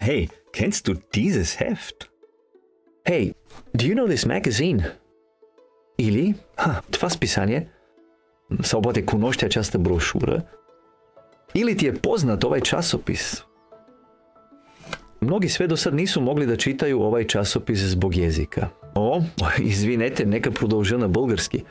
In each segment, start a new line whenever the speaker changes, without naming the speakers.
Hey, kennst du dieses Heft?
Hey, do you know this magazine? Или, това списание? Слаботе cunoști această broșură? Или ti je poznat ovaj časopis? Mnogi sve do sad nisu mogli da čitaju ovaj časopis zbog jezika. Извинете, нека продължа на български.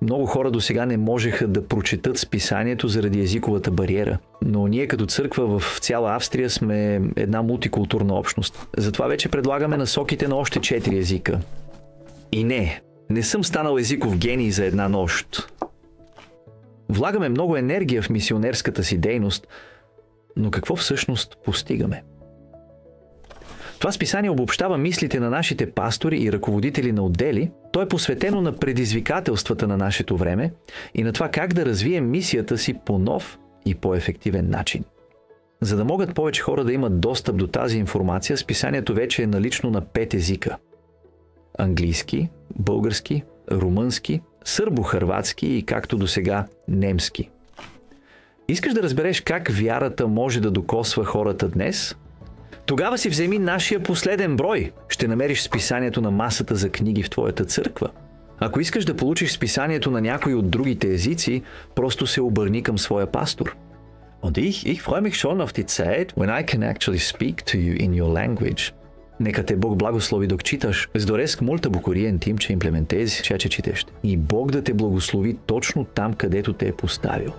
Много хора до сега не можеха да прочетат списанието заради езиковата бариера. Но ние като църква в цяла Австрия сме една мултикултурна общност. Затова вече предлагаме насоките на още 4 езика. И не съм станал езиков гений за една нощ. Влагаме много енергия в мисионерската си дейност, но какво всъщност постигаме? Това списание обобщава мислите на нашите пастори и ръководители на отдели. То е посветено на предизвикателствата на нашето време и на това как да развием мисията си по нов и по-ефективен начин. За да могат повече хора да имат достъп до тази информация, списанието вече е налично на 5 езика. Английски, български, румънски, сърбо-хърватски и както до сега немски. Искаш да разбереш как вярата може да докосва хората днес? Тогава си вземи нашия последен брой. Ще намериш списанието на масата за книги в твоята църква. Ако искаш да получиш списанието на някой от другите езици, просто се обърни към своя пастор. Und ich freue mich schon auf die Zeit, when I can actually speak to you in your language. Нека те Бог благослови док читаш. Îți doresc multă bucurie în timp ce implementezi ceea ce citești. И Бог да те благослови точно там, където те е поставил.